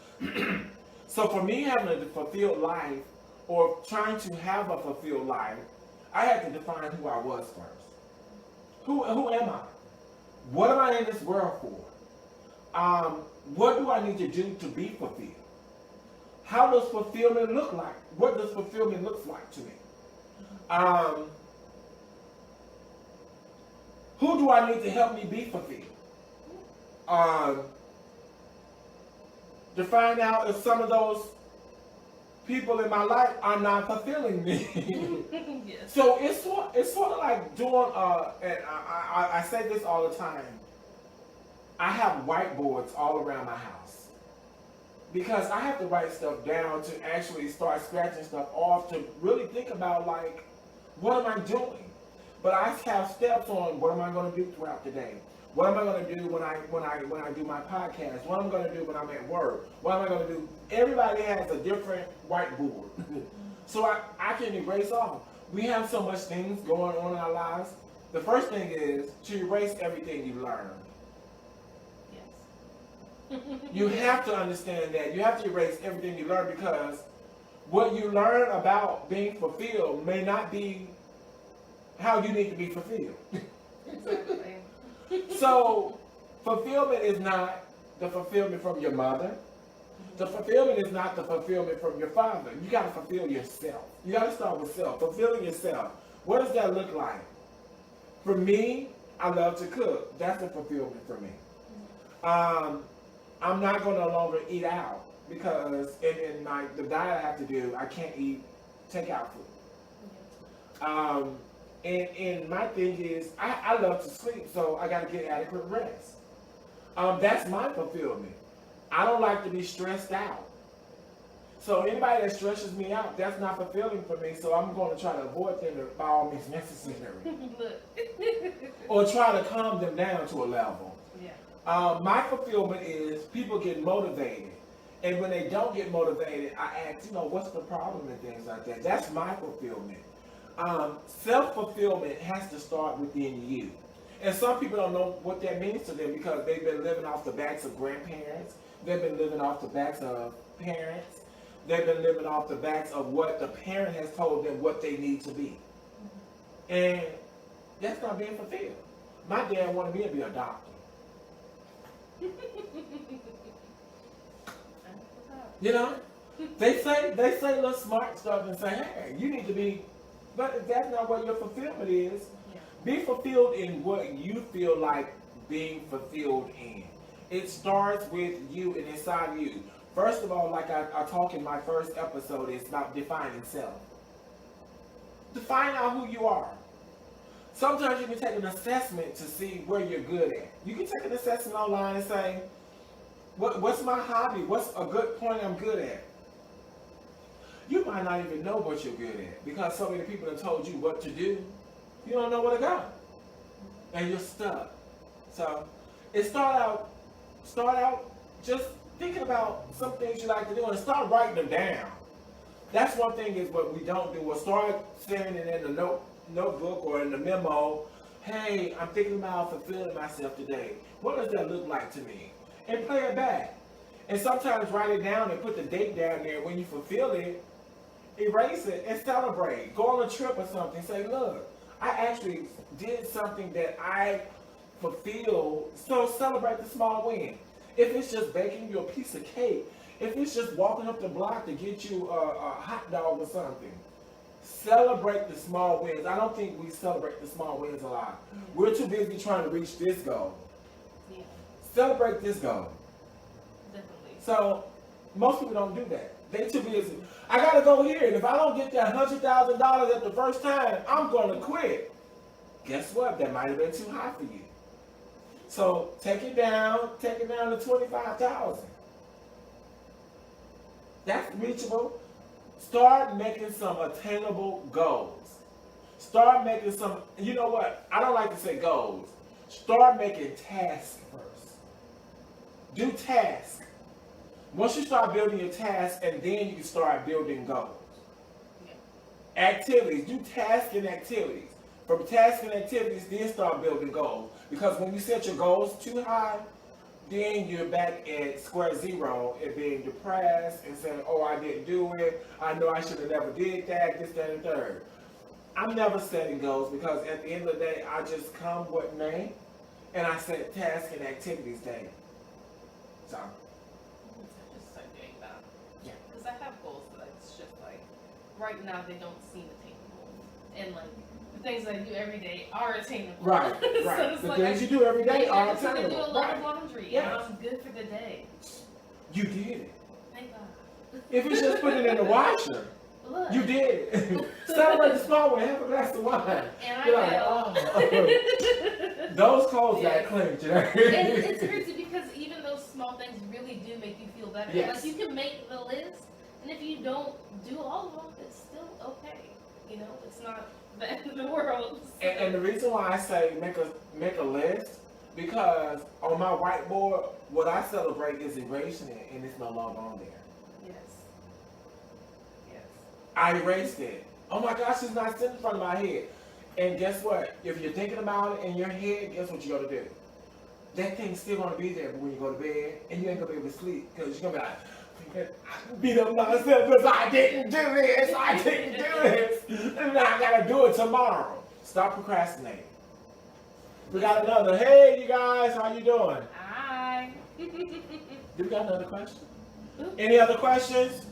So for me, having a fulfilled life, or trying to have a fulfilled life, I had to define who I was first. Who am I? What am I in this world for? What do I need to do to be fulfilled? How does fulfillment look like? What does fulfillment look like to me? Who do I need to help me be fulfilled? To find out if some of those people in my life are not fulfilling me. Yes. So it's sort of like doing, and I say this all the time, I have whiteboards all around my house. Because I have to write stuff down to actually start scratching stuff off, to really think about, like, what am I doing? But I have steps on what am I going to do throughout the day. What am I going to do when I do my podcast? What am I going to do when I'm at work? What am I going to do? Everybody has a different whiteboard. So I can erase off. We have so much things going on in our lives. The first thing is to erase everything you learned. Yes. You have to understand that. You have to erase everything you learned, because what you learn about being fulfilled may not be how you need to be fulfilled. Exactly. So, fulfillment is not the fulfillment from your mother. The fulfillment is not the fulfillment from your father. You got to fulfill yourself. You got to start with self. Fulfilling yourself. What does that look like? For me, I love to cook. That's a fulfillment for me. I'm not going to no longer eat out, because in the diet I have to do, I can't eat takeout food. And my thing is, I love to sleep, so I got to get adequate rest. That's my fulfillment. I don't like to be stressed out. So anybody that stresses me out, that's not fulfilling for me, so I'm going to try to avoid them by all means necessary. Or try to calm them down to a level. Yeah. My fulfillment is people get motivated. And when they don't get motivated, I ask, what's the problem and things like that. That's my fulfillment. Self-fulfillment has to start within you. And some people don't know what that means to them, because they've been living off the backs of grandparents. They've been living off the backs of parents. They've been living off the backs of what the parent has told them what they need to be. And that's not being fulfilled. My dad wanted me to be a doctor. They say little smart stuff and say, hey, you need to be, but that's not what your fulfillment is. Yeah. Be fulfilled in what you feel like being fulfilled in. It starts with you and inside you. First of all, like I talked in my first episode, it's about defining self. Define out who you are. Sometimes you can take an assessment to see where you're good at. You can take an assessment online and say, what's my hobby? What's a good point I'm good at? You might not even know what you're good at because so many people have told you what to do. You don't know where to go. And you're stuck. So it start out just thinking about some things you like to do and start writing them down. That's one thing is what we don't do. We'll start saying it in the notebook or in the memo. Hey, I'm thinking about fulfilling myself today. What does that look like to me? And play it back. And sometimes write it down and put the date down there. When you fulfill it, erase it and celebrate. Go on a trip or something. Say, look, I actually did something that I fulfilled. So celebrate the small win. If it's just baking you a piece of cake, if it's just walking up the block to get you a hot dog or something, celebrate the small wins. I don't think we celebrate the small wins a lot. We're too busy trying to reach this goal. Yeah. Celebrate this goal. Definitely. So most people don't do that. They too busy. I gotta go here, and if I don't get that $100,000 at the first time, I'm gonna quit. Guess what? That might have been too high for you. So take it down to 25,000. That's reachable. Start making some attainable goals. Start making some, you know what? I don't like to say goals. Start making tasks first. Do tasks. Once you start building your tasks, and then you can start building goals. Yeah. Activities. Do tasks and activities. From tasks and activities, then start building goals. Because when you set your goals too high, then you're back at square zero and being depressed and saying, oh, I didn't do it. I know I should have never did that, this, that, and third. I'm never setting goals because at the end of the day, I just come what may, and I set tasks and activities daily. So. I just start doing that. Yeah. Because I have goals that it's just like, right now they don't seem attainable. And like, the things that I do every day are attainable. Right, right. So it's the like things you do every day are I just attainable. do a lot Right. of laundry, Yes. and I'm good for the day. You did it. Thank God. If it's just put it in the washer, Look. you did it. Celebrate the small one, have a glass of wine. And You're I like, will. oh. Those clothes got clean, And it's crazy because even those small things really do make you feel better. Yes. Like you can make the list, and if you don't do all of them, it's still okay. You know, it's not the end of the world. So. And the reason why I say make a list, because on my whiteboard, what I celebrate is erasing it, and it's no longer on there. Yes. Yes. I erased it. Oh my gosh, it's not sitting in front of my head. And guess what? If you're thinking about it in your head, guess what you got to do? That thing's still going to be there when you go to bed, and you ain't going to be able to sleep, because you're going to be like, I beat up myself because I didn't do this, I didn't do this, and now I got to do it tomorrow. Stop procrastinating. We got another, hey you guys, how you doing? Hi. Do we got another question? Ooh. Any other questions?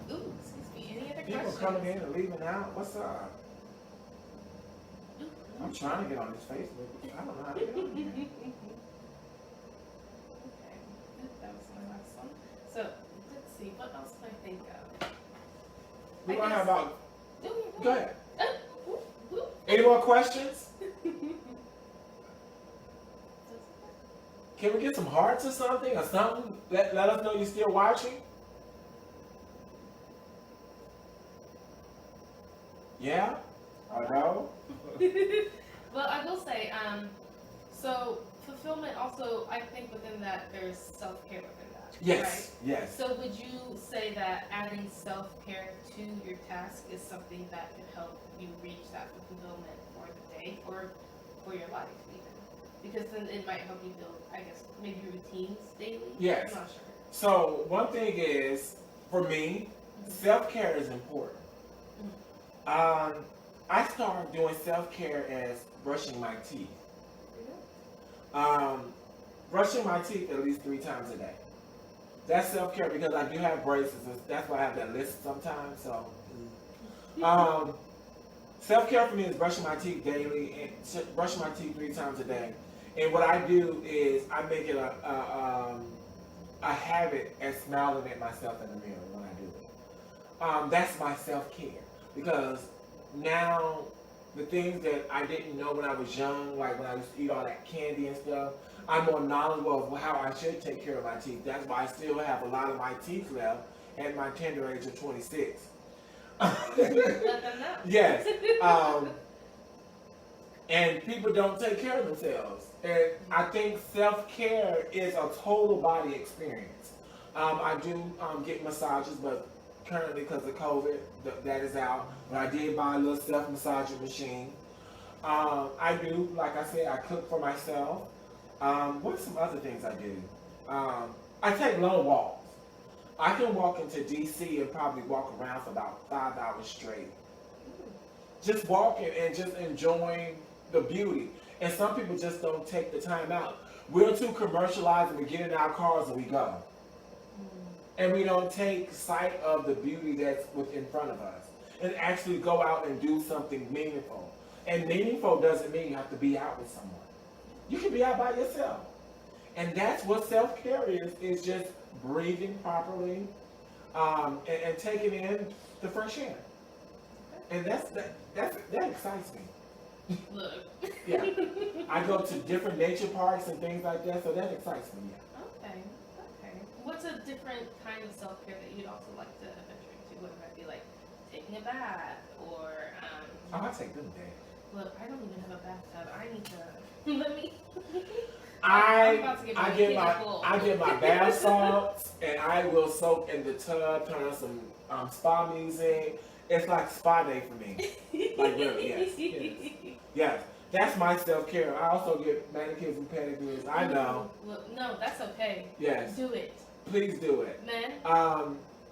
Ooh, excuse me. Any other People questions? coming in and leaving out. What's up? Ooh. I'm trying to get on this Facebook. I don't know how to get on here. Okay, that was my last one. So, let's see, what else can I think of? We're I going to have guess- about, Ooh, go ahead. ooh, ooh. Any more questions? Can we get some hearts or something? Let us know you're still watching. Yeah? Or no? Well, I will say, so fulfillment also, I think within that there's self-care within that. Yes, Right? yes. So would you say that adding self-care to your task is something that can help you reach that fulfillment for the day or for your life even? Because then it might help you build, I guess, maybe routines daily? Yes. I'm not sure. So one thing is, for me, self-care is important. I started doing self-care as brushing my teeth. Brushing my teeth at least 3 times a day. That's self-care because I do have braces. That's why I have that list sometimes. So, self-care for me is brushing my teeth daily and brushing my teeth 3 times a day. And what I do is I make it a habit at smiling at myself in the mirror when I do it. That's my self-care, because now the things that I didn't know when I was young, like when I used to eat all that candy and stuff, I'm more knowledgeable of how I should take care of my teeth. That's why I still have a lot of my teeth left at my tender age of 26. Let them know. Yes. And people don't take care of themselves. And I think self-care is a total body experience. I do get massages, but currently because of COVID, that is out. But I did buy a little self-massager machine. I do, like I said, I cook for myself. What's some other things I do? I take long walks. I can walk into DC and probably walk around for about 5 hours straight. Just walking and just enjoying the beauty. And some people just don't take the time out. We're too commercialized and we get in our cars and we go. And we don't take sight of the beauty that's within front of us. And actually go out and do something meaningful. And meaningful doesn't mean you have to be out with someone. You can be out by yourself. And that's what self-care is just breathing properly and taking in the fresh air. And that excites me. Look. Yeah. I go to different nature parks and things like that, so that excites me. Yeah. Okay. What's a different kind of self-care that you'd also like to venture into? Whether that be like taking a bath or Oh, I take them days. Look, I don't even have a bathtub. I need to let me. I get my bath salts and I will soak in the tub, turn on some spa music. It's like spa day for me. Like really, yes. That's my self-care. I also get manicures and pedicures. I know. Look, no, that's okay. Yes. Do it. Please do it. Man.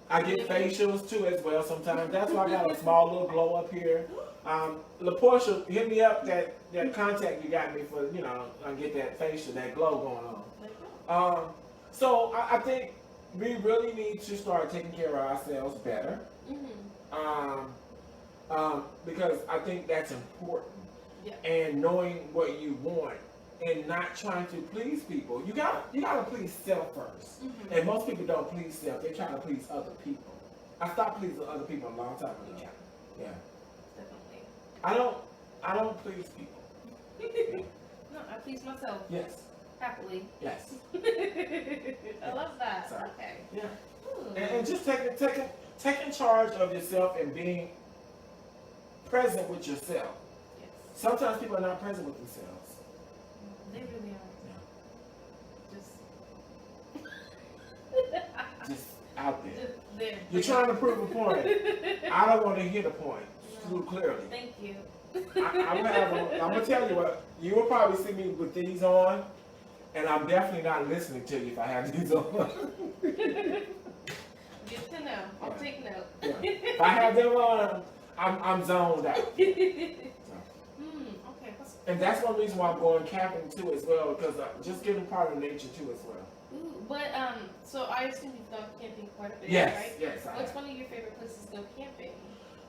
I get facials too as well sometimes. That's why I got a small little glow up here. LaPortia, hit me up that contact you got me for, I get that facial, that glow going on. So I think we really need to start taking care of ourselves better. Because I think that's important. Yeah. And knowing what you want and not trying to please people. You gotta please self first. And most people don't please self, they try to please other people. I stopped pleasing other people a long time ago. Yeah. Definitely. I don't please people. Yeah. No, I please myself. Yes. Happily. Yes. I love that. So, okay. Yeah. And just taking charge of yourself and being present with yourself. Yes. Sometimes people are not present with themselves. They really are. Yeah. Just out there. Just there. You're trying to prove a point. I don't want to hear the point too clearly. Thank you. I'm gonna tell you what. You will probably see me with these on, and I'm definitely not listening to you if I have these on. Good to know. I'll take note. Yeah. If I have them on, I'm zoned out. Okay. And that's one reason why I'm going camping too as well, because just getting part of nature too as well. Ooh, but so I assume you've gone camping quite a bit, Yes, right? yes. What's one of your favorite places to go camping?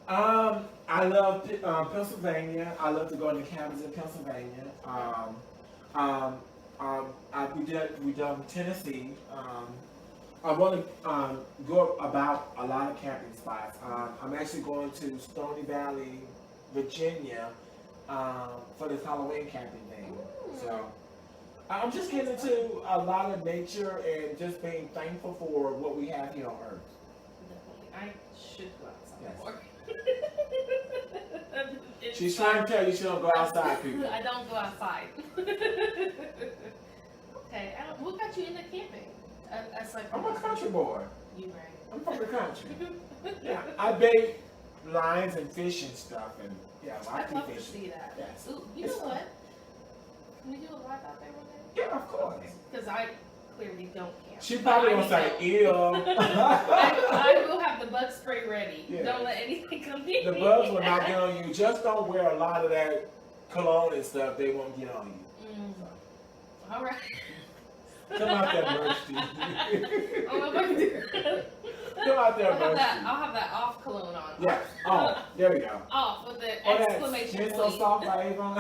I love Pennsylvania. I love to go into cabins in Pennsylvania. We done Tennessee. I want to go about a lot of camping spots. I'm actually going to Stony Valley, Virginia, for this Halloween camping thing. So I'm just getting into a lot of nature and just being thankful for what we have here on Earth. Definitely. I should go outside Yes. more. She's trying to tell you she don't go outside, people. I don't go outside. Okay. What got you into camping? I'm a country boy. You right. I'm from the country. Yeah, I bait lines and fish and stuff, and yeah, I'd love to fishing. see that. Yes. Ooh, you know what? Can we do a live out there one day? Yeah, of course. Because I clearly don't camp. She probably gonna say, ew. I will have the bug spray ready. Yeah. Don't let anything come near The me. bugs will not get on you. Just don't wear a lot of that cologne and stuff. They won't get on you. All right. Come out there, Merch. I don't know if I can do that. Come out there, I'll Merch. have that off cologne on. Yeah. Oh, there we go. Off with the Oh, that exclamation Skin So point. Soft by Avon.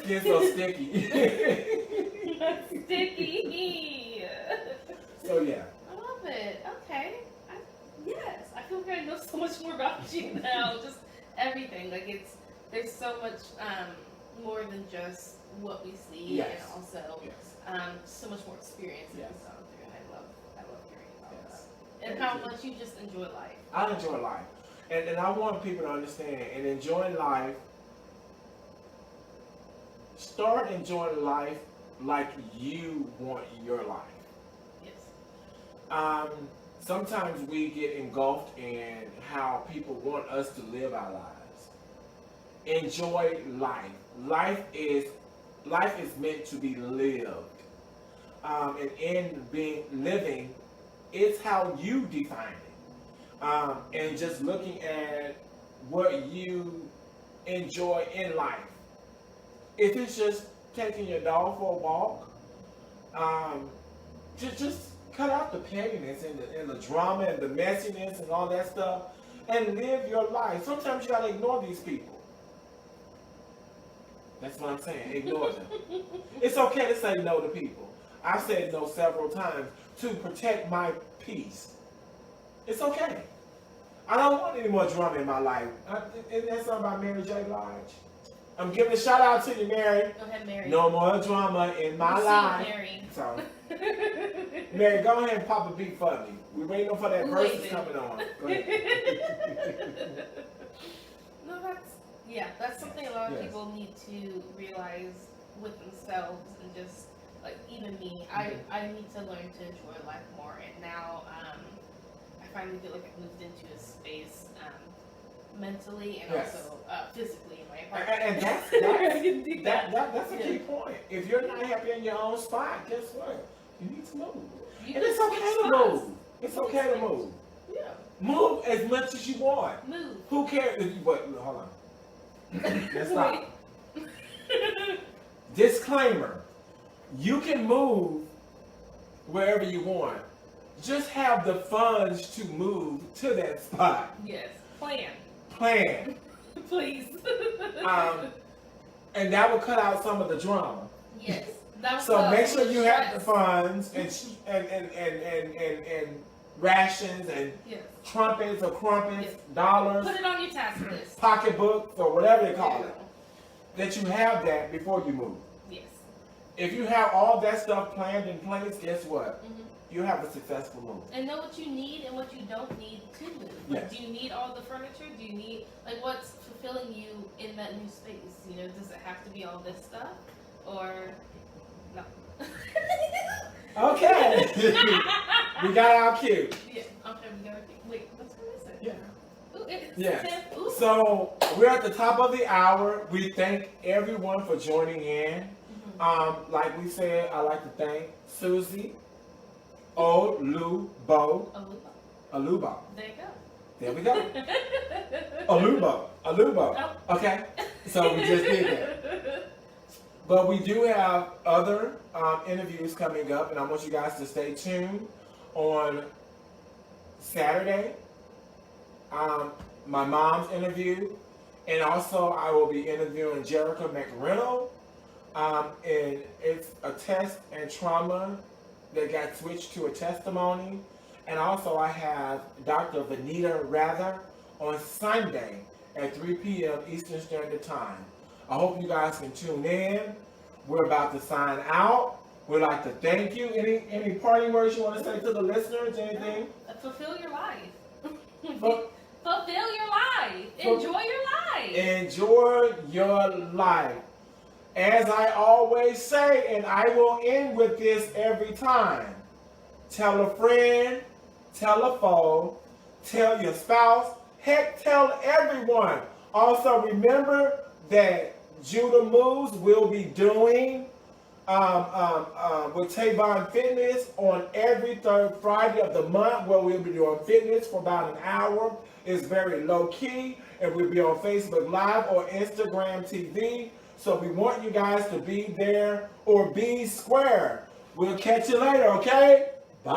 skin so sticky. Sticky. So yeah. I love it. Okay. Yes, I feel like I know so much more about you now. Just everything. Like there's so much more than just what we see, Yes. and also Yes. so much more experience that Yes. we've gone through. And I love hearing about Yes. that. And how much you just enjoy life. I enjoy life. And I want people to understand, and enjoying life, start enjoying life like you want your life. Yes. Sometimes we get engulfed in how people want us to live our lives. Enjoy life. Life is meant to be lived. And in being living, it's how you define it. And just looking at what you enjoy in life. If it's just taking your dog for a walk, just cut out the pettiness and the drama and the messiness and all that stuff, and live your life. Sometimes you gotta ignore these people. That's what I'm saying. Ignore them. It's okay to say no to people. I've said no several times to protect my peace. It's okay. I don't want any more drama in my life. Isn't that something about Mary J. Blige? I'm giving a shout out to you, Mary. Go ahead, Mary. No more drama in my life. Mary. So, Mary, go ahead and pop a beat for me. We're waiting for that verse Waiting. coming on. Go ahead. No, that's something a lot of Yes. people need to realize with themselves, and just like even me, I need to learn to enjoy life more. And now I finally feel like I've moved into a space mentally and Yes. also physically in my apartment. And that's I can do that's a key point. If you're not happy in your own spot, guess what? You need to move. You And can it's okay switch to spots. move. It's okay to move. Yeah. Move as much as you want. Move. Who cares if you what? Hold on. Let's stop. Disclaimer. You can move wherever you want. Just have the funds to move to that spot. Yes. Plan. Please. And that will cut out some of the drama. Yes. That was So make sure you have the stress. funds and rations and Yes. trumpets or crumpets, Yes. dollars, Put it on your task list. pocketbooks, or whatever they call Yeah. it. That you have that before you move. Yes. If you have all that stuff planned in place, guess what? Mm-hmm. You have a successful move. And know what you need and what you don't need to move. Like, Yes. do you need all the furniture? Do you need, like, what's fulfilling you in that new space? You know, does it have to be all this stuff? Or, no. Okay. We got our cue. Yeah, okay, we got it. Wait, what's going to say? Yeah. Ooh, it's Yes. 10. Ooh. So we're at the top of the hour. We thank everyone for joining in. Like we said, I'd like to thank Susie Olubo. Olubo. There you go. There we go. Olubo. Oh. Okay. So we just did that. But we do have other interviews coming up, and I want you guys to stay tuned on Saturday. My mom's interview, and also I will be interviewing Jerica McReynolds. And it's a test and trauma that got switched to a testimony. And also I have Dr. Vanita Rather on Sunday at 3 p.m. Eastern Standard Time. I hope you guys can tune in. We're about to sign out. We'd like to thank you. Any parting words you want to say to the listeners? Anything? Fulfill your life. Fu- Fulfill your life. Enjoy your life. Enjoy your life. As I always say, and I will end with this every time. Tell a friend, tell a foe, tell your spouse, heck, tell everyone. Also remember that Judah Moves will be doing with Tavon Fitness on every third Friday of the month, where we'll be doing fitness for about an hour. It's very low key, and we'll be on Facebook Live or Instagram TV. So we want you guys to be there or be square. We'll catch you later, okay? Bye.